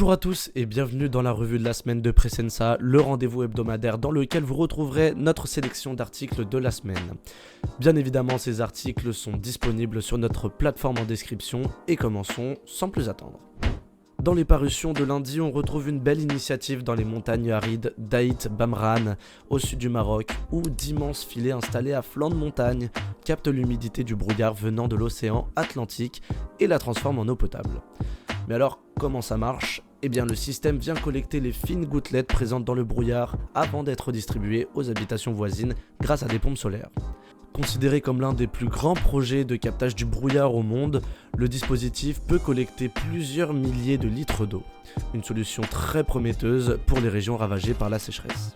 Bonjour à tous et bienvenue dans la revue de la semaine de Presensa, le rendez-vous hebdomadaire dans lequel vous retrouverez notre sélection d'articles de la semaine. Bien évidemment, ces articles sont disponibles sur notre plateforme en description et commençons sans plus attendre. Dans les parutions de lundi, on retrouve une belle initiative dans les montagnes arides d'Aït Bamran, au sud du Maroc, où d'immenses filets installés à flanc de montagne captent l'humidité du brouillard venant de l'océan Atlantique et la transforment en eau potable. Mais alors, comment ça marche ? Eh bien, le système vient collecter les fines gouttelettes présentes dans le brouillard avant d'être distribuées aux habitations voisines grâce à des pompes solaires. Considéré comme l'un des plus grands projets de captage du brouillard au monde, le dispositif peut collecter plusieurs milliers de litres d'eau. Une solution très prometteuse pour les régions ravagées par la sécheresse.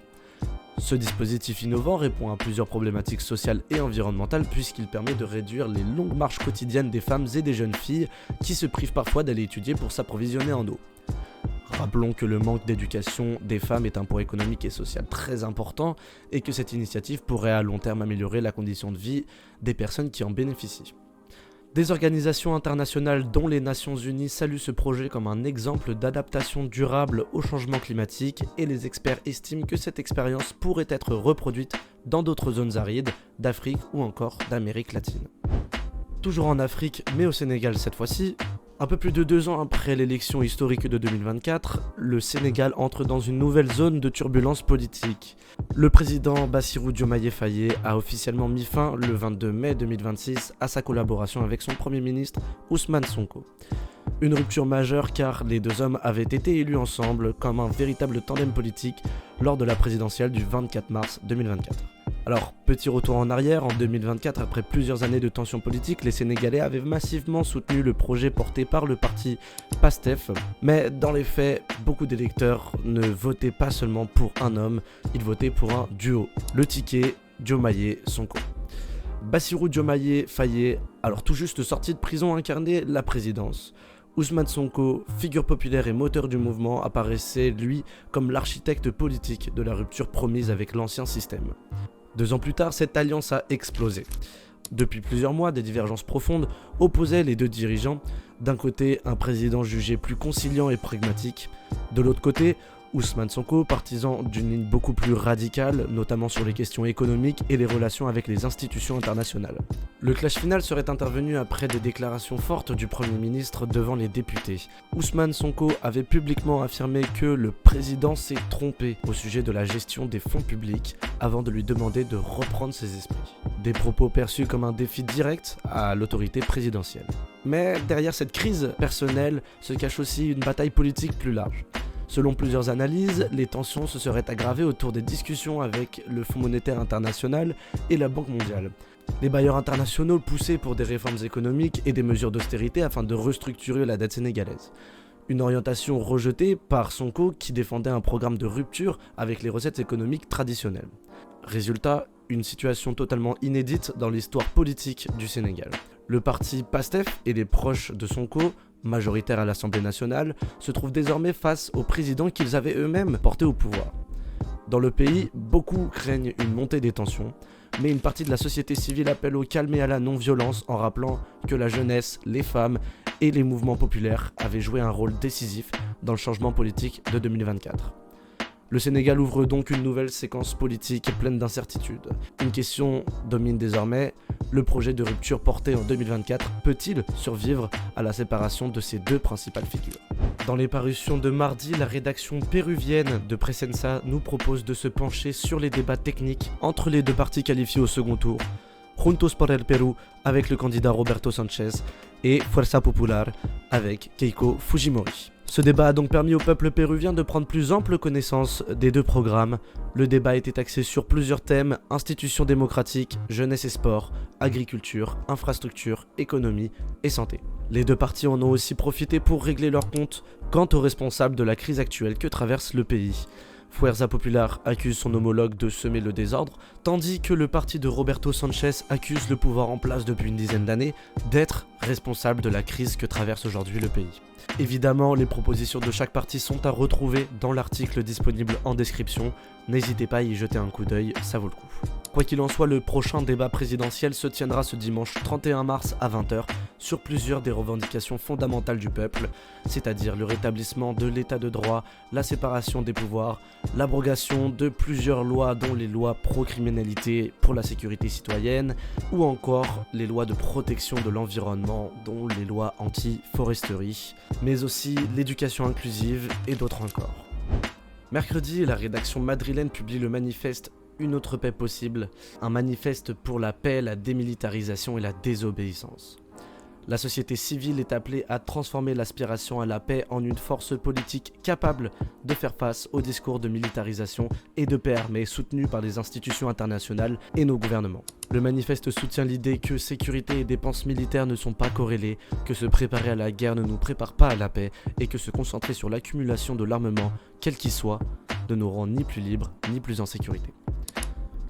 Ce dispositif innovant répond à plusieurs problématiques sociales et environnementales puisqu'il permet de réduire les longues marches quotidiennes des femmes et des jeunes filles qui se privent parfois d'aller étudier pour s'approvisionner en eau. Rappelons que le manque d'éducation des femmes est un point économique et social très important et que cette initiative pourrait à long terme améliorer la condition de vie des personnes qui en bénéficient. Des organisations internationales dont les Nations Unies saluent ce projet comme un exemple d'adaptation durable au changement climatique et les experts estiment que cette expérience pourrait être reproduite dans d'autres zones arides, d'Afrique ou encore d'Amérique latine. Toujours en Afrique, mais au Sénégal cette fois-ci, un peu plus de 2 ans après l'élection historique de 2024, le Sénégal entre dans une nouvelle zone de turbulence politique. Le président Bassirou Diomaye Faye a officiellement mis fin le 22 mai 2026 à sa collaboration avec son premier ministre Ousmane Sonko. Une rupture majeure car les deux hommes avaient été élus ensemble comme un véritable tandem politique lors de la présidentielle du 24 mars 2024. Alors, petit retour en arrière, en 2024, après plusieurs années de tensions politiques, les Sénégalais avaient massivement soutenu le projet porté par le parti PASTEF, mais dans les faits, beaucoup d'électeurs ne votaient pas seulement pour un homme, ils votaient pour un duo, le ticket Diomaye-Sonko. Bassirou Diomaye Faye, alors tout juste sorti de prison, incarnait la présidence. Ousmane Sonko, figure populaire et moteur du mouvement, apparaissait lui comme l'architecte politique de la rupture promise avec l'ancien système. 2 ans plus tard, cette alliance a explosé. Depuis plusieurs mois, des divergences profondes opposaient les deux dirigeants. D'un côté, un président jugé plus conciliant et pragmatique. De l'autre côté, Ousmane Sonko, partisan d'une ligne beaucoup plus radicale, notamment sur les questions économiques et les relations avec les institutions internationales. Le clash final serait intervenu après des déclarations fortes du Premier ministre devant les députés. Ousmane Sonko avait publiquement affirmé que le président s'est trompé au sujet de la gestion des fonds publics avant de lui demander de reprendre ses esprits. Des propos perçus comme un défi direct à l'autorité présidentielle. Mais derrière cette crise personnelle se cache aussi une bataille politique plus large. Selon plusieurs analyses, les tensions se seraient aggravées autour des discussions avec le Fonds monétaire international et la Banque mondiale. Les bailleurs internationaux poussaient pour des réformes économiques et des mesures d'austérité afin de restructurer la dette sénégalaise. Une orientation rejetée par Sonko qui défendait un programme de rupture avec les recettes économiques traditionnelles. Résultat, une situation totalement inédite dans l'histoire politique du Sénégal. Le parti PASTEF et les proches de Sonko, majoritaires à l'Assemblée nationale, se trouvent désormais face au président qu'ils avaient eux-mêmes porté au pouvoir. Dans le pays, beaucoup craignent une montée des tensions, mais une partie de la société civile appelle au calme et à la non-violence en rappelant que la jeunesse, les femmes et les mouvements populaires avaient joué un rôle décisif dans le changement politique de 2024. Le Sénégal ouvre donc une nouvelle séquence politique pleine d'incertitudes. Une question domine désormais, le projet de rupture porté en 2024 peut-il survivre à la séparation de ces deux principales figures ? Dans les parutions de mardi, la rédaction péruvienne de Presensa nous propose de se pencher sur les débats techniques entre les deux partis qualifiés au second tour, Juntos por el Perú avec le candidat Roberto Sanchez et Fuerza Popular avec Keiko Fujimori. Ce débat a donc permis au peuple péruvien de prendre plus ample connaissance des deux programmes. Le débat était axé sur plusieurs thèmes: institutions démocratiques, jeunesse et sport, agriculture, infrastructure, économie et santé. Les deux partis en ont aussi profité pour régler leurs comptes quant aux responsables de la crise actuelle que traverse le pays. Fuerza Popular accuse son homologue de semer le désordre, tandis que le parti de Roberto Sanchez accuse le pouvoir en place depuis une dizaine d'années d'être responsable de la crise que traverse aujourd'hui le pays. Évidemment, les propositions de chaque parti sont à retrouver dans l'article disponible en description. N'hésitez pas à y jeter un coup d'œil, ça vaut le coup. Quoi qu'il en soit, le prochain débat présidentiel se tiendra ce dimanche 31 mars à 20h sur plusieurs des revendications fondamentales du peuple, c'est-à-dire le rétablissement de l'état de droit, la séparation des pouvoirs, l'abrogation de plusieurs lois dont les lois pro-criminalité pour la sécurité citoyenne, ou encore les lois de protection de l'environnement dont les lois anti-foresterie, mais aussi l'éducation inclusive et d'autres encore. Mercredi, la rédaction madrilène publie le manifeste Une autre paix possible, un manifeste pour la paix, la démilitarisation et la désobéissance. La société civile est appelée à transformer l'aspiration à la paix en une force politique capable de faire face au discours de militarisation et de paix armée soutenu par les institutions internationales et nos gouvernements. Le manifeste soutient l'idée que sécurité et dépenses militaires ne sont pas corrélées, que se préparer à la guerre ne nous prépare pas à la paix et que se concentrer sur l'accumulation de l'armement, quel qu'il soit, ne nous rend ni plus libres ni plus en sécurité.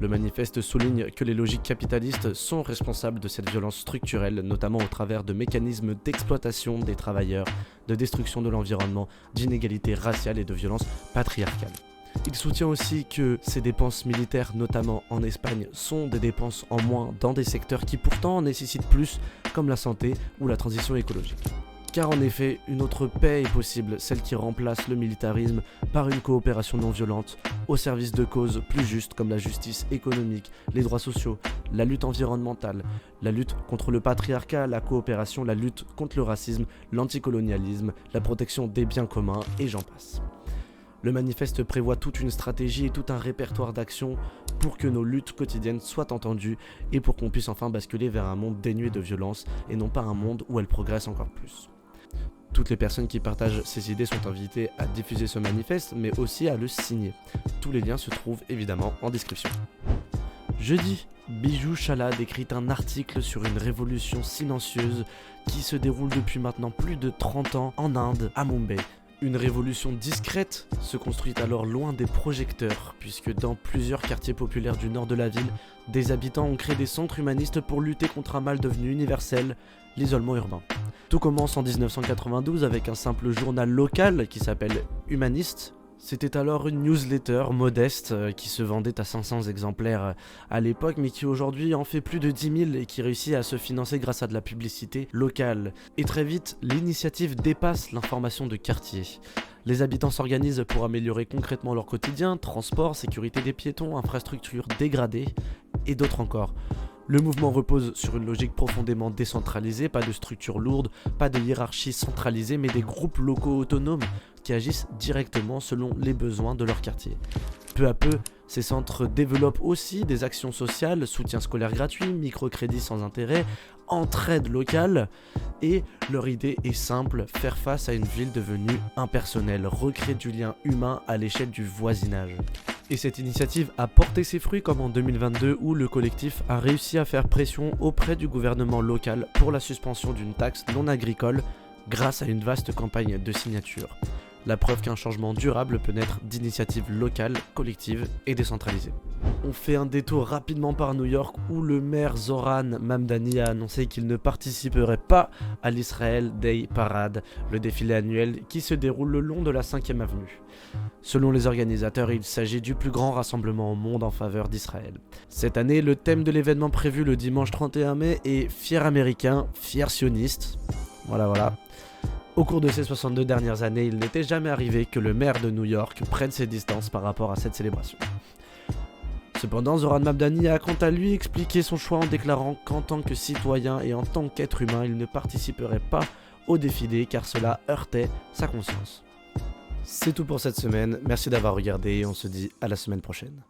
Le manifeste souligne que les logiques capitalistes sont responsables de cette violence structurelle, notamment au travers de mécanismes d'exploitation des travailleurs, de destruction de l'environnement, d'inégalités raciales et de violences patriarcales. Il soutient aussi que ces dépenses militaires, notamment en Espagne, sont des dépenses en moins dans des secteurs qui pourtant en nécessitent plus, comme la santé ou la transition écologique. Car en effet, une autre paix est possible, celle qui remplace le militarisme par une coopération non violente, au service de causes plus justes comme la justice économique, les droits sociaux, la lutte environnementale, la lutte contre le patriarcat, la coopération, la lutte contre le racisme, l'anticolonialisme, la protection des biens communs, et j'en passe. Le manifeste prévoit toute une stratégie et tout un répertoire d'actions pour que nos luttes quotidiennes soient entendues et pour qu'on puisse enfin basculer vers un monde dénué de violence et non pas un monde où elles progressent encore plus. Toutes les personnes qui partagent ces idées sont invitées à diffuser ce manifeste, mais aussi à le signer. Tous les liens se trouvent évidemment en description. Jeudi, Bijou Chalade écrit un article sur une révolution silencieuse qui se déroule depuis maintenant plus de 30 ans en Inde, à Mumbai. Une révolution discrète se construit alors loin des projecteurs, puisque dans plusieurs quartiers populaires du nord de la ville, des habitants ont créé des centres humanistes pour lutter contre un mal devenu universel, l'isolement urbain. Tout commence en 1992 avec un simple journal local qui s'appelle Humaniste. C'était alors une newsletter modeste qui se vendait à 500 exemplaires à l'époque, mais qui aujourd'hui en fait plus de 10 000 et qui réussit à se financer grâce à de la publicité locale. Et très vite, l'initiative dépasse l'information de quartier. Les habitants s'organisent pour améliorer concrètement leur quotidien, transport, sécurité des piétons, infrastructures dégradées et d'autres encore. Le mouvement repose sur une logique profondément décentralisée, pas de structure lourde, pas de hiérarchie centralisée, mais des groupes locaux autonomes qui agissent directement selon les besoins de leur quartier. Peu à peu, ces centres développent aussi des actions sociales, soutien scolaire gratuit, microcrédit sans intérêt, entraide locale, et leur idée est simple, faire face à une ville devenue impersonnelle, recréer du lien humain à l'échelle du voisinage. Et cette initiative a porté ses fruits comme en 2022 où le collectif a réussi à faire pression auprès du gouvernement local pour la suspension d'une taxe non agricole grâce à une vaste campagne de signatures. La preuve qu'un changement durable peut naître d'initiatives locales, collectives et décentralisées. On fait un détour rapidement par New York où le maire Zoran Mamdani a annoncé qu'il ne participerait pas à l'Israel Day Parade, le défilé annuel qui se déroule le long de la 5e avenue. Selon les organisateurs, il s'agit du plus grand rassemblement au monde en faveur d'Israël. Cette année, le thème de l'événement prévu le dimanche 31 mai est « Fier américain, fier sioniste ». Voilà. Au cours de ces 62 dernières années, il n'était jamais arrivé que le maire de New York prenne ses distances par rapport à cette célébration. Cependant, Zoran Mamdani a quant à lui expliqué son choix en déclarant qu'en tant que citoyen et en tant qu'être humain, il ne participerait pas au défilé car cela heurtait sa conscience. C'est tout pour cette semaine, merci d'avoir regardé et on se dit à la semaine prochaine.